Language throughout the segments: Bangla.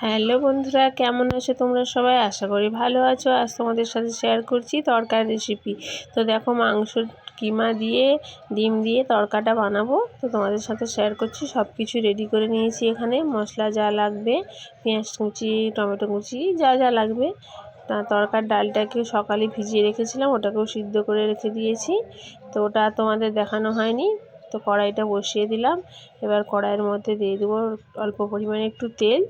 হ্যালো বন্ধুরা, কেমন আছো তোমরা সবাই? আশা করি ভালো আছো। আজ তোমাদের সাথে শেয়ার করছি তড়কার রেসিপি। তো দেখো, মাংস কিমা দিয়ে ডিম দিয়ে তড়কাটা বানাবো, তো তোমাদের সাথে শেয়ার করছি। সব কিছু রেডি করে নিয়েছি। এখানে মশলা যা লাগবে, পেঁয়াজ কুচি, টমেটো কুচি, যা যা লাগবে। তড়কার ডালটাকে সকালে ভিজিয়ে রেখেছিলাম, ওটাকেও সিদ্ধ করে রেখে দিয়েছি। তো ওটা তোমাদের দেখানো হয়নি। তো কড়াইটা বসিয়ে দিলাম। এবার কড়াইয়ের মধ্যে দিয়ে দেবো অল্প পরিমাণে একটু তেল,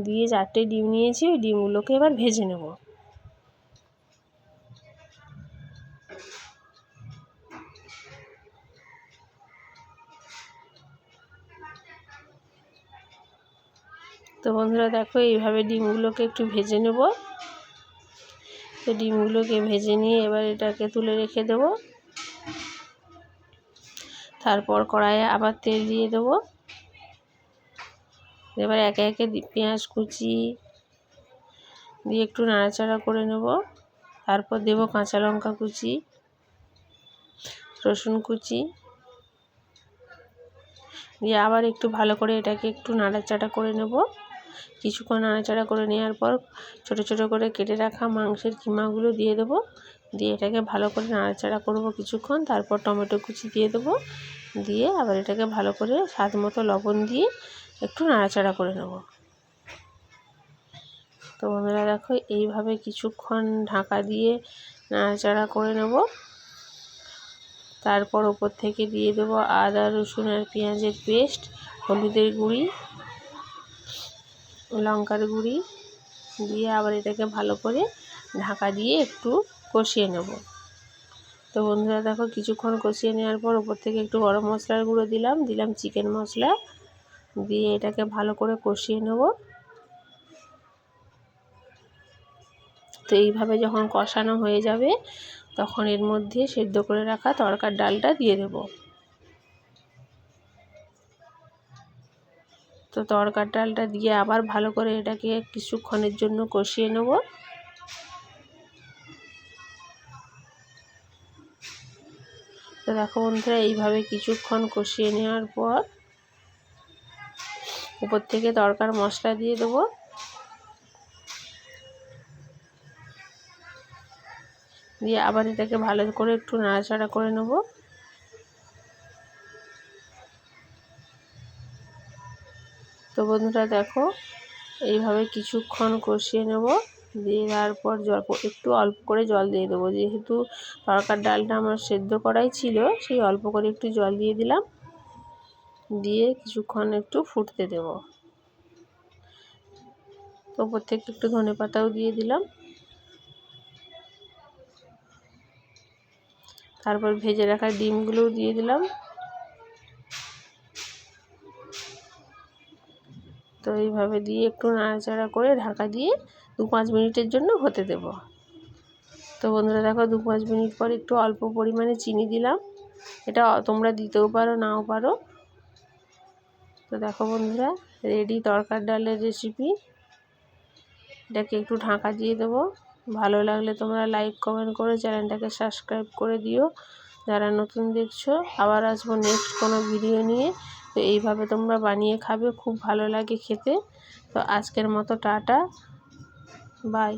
দিয়ে 4টে ডিম নিয়েছি। ওই ডিমগুলোকে এবার ভেজে নেব। তো বন্ধুরা দেখো, এইভাবে ডিমগুলোকে একটু ভেজে নেব। তো ডিমগুলোকে ভেজে নিয়ে এবার এটাকে তুলে রেখে দেব। তারপর কড়াইয়ে আবার তেল দিয়ে দেবো। এবার একে একে পেঁয়াজ কুচি দিয়ে একটু নাড়াচাড়া করে নেব। তারপর দেব কাঁচা লঙ্কা কুচি, রসুন কুচি দিয়ে আবার একটু ভালো করে এটাকে একটু নাড়াচাড়া করে নেব। কিছুক্ষণ নাড়াচাড়া করে নেওয়ার পর ছোট ছোট করে কেটে রাখা মাংসের কিমাগুলো দিয়ে দেবো। দিয়ে এটাকে ভালো করে নাড়াচাড়া করব কিছুক্ষণ। তারপর টমেটো কুচি দিয়ে দেবো। দিয়ে আবার এটাকে ভালো করে স্বাদ মতো লবণ দিয়ে একটু নাড়াচাড়া করে নেব। তো বন্ধুরা দেখো, এইভাবে কিছুক্ষণ ঢাকা দিয়ে নাড়াচাড়া করে নেব। তারপর ওপর থেকে দিয়ে দেবো আদা রসুন আর পেঁয়াজের পেস্ট, হলুদের গুঁড়ি, লঙ্কার গুঁড়ি দিয়ে আবার এটাকে ভালো করে ঢাকা দিয়ে একটু কষিয়ে নেব। তো বন্ধুরা দেখো, কিছুক্ষণ কষিয়ে নেওয়ার পর ওপর থেকে একটু গরম মশলার গুঁড়ো দিলাম চিকেন মশলা, দিয়ে এটাকে ভালো করে কষিয়ে নেব। তো এইভাবে যখন কষানো হয়ে যাবে, তখন এর মধ্যে সেদ্ধ করে রাখা তড়কার ডালটা দিয়ে দেব। তো তড়কার ডালটা দিয়ে আবার ভালো করে এটাকে কিছুক্ষণের জন্য কষিয়ে নেব। তো দেখো বন্ধুরা, এইভাবে কিছুক্ষণ কষিয়ে নেওয়ার পর উপর থেকে তড়কার মশলা দিয়ে দেবো। দিয়ে আবার এটাকে ভালো করে একটু নাড়াচাড়া করে নেব। তো বন্ধুরা দেখো, এইভাবে কিছুক্ষণ কষিয়ে নেব। দিয়ে তারপর একটু অল্প করে জল দিয়ে দেবো। যেহেতু তড়কার ডালটা আমার সেদ্ধ করাই ছিল, সেই অল্প করে একটু জল দিয়ে দিলাম। দিয়ে কিছুক্ষণ একটু ফুটতে দেব। তো ওপর থেকে একটু ধনেপাতাও দিয়ে দিলাম। তারপর ভেজে রাখা ডিমগুলোও দিয়ে দিলাম। তো এইভাবে দিয়ে একটু নাড়াচাড়া করে ঢাকা দিয়ে 2-5 মিনিটের জন্য হতে দেব। তো বন্ধুরা দেখো, 2-5 মিনিট পর একটু অল্প পরিমাণে চিনি দিলাম। এটা তোমরা দিতেও পারো, নাও পারো। তো দেখো বন্ধুরা, রেডি তড়কার ডালের রেসিপি। এটাকে একটু ঢাকা দিয়ে দেবো। ভালো লাগলে তোমরা লাইক কমেন্ট করে চ্যানেলটাকে সাবস্ক্রাইব করে দিও যারা নতুন দেখছো। আবার আসবো নেক্সট কোনো ভিডিও নিয়ে। তো এইভাবে তোমরা বানিয়ে খাবে, খুব ভালো লাগে খেতে। তো আজকের মতো টাটা, বাই।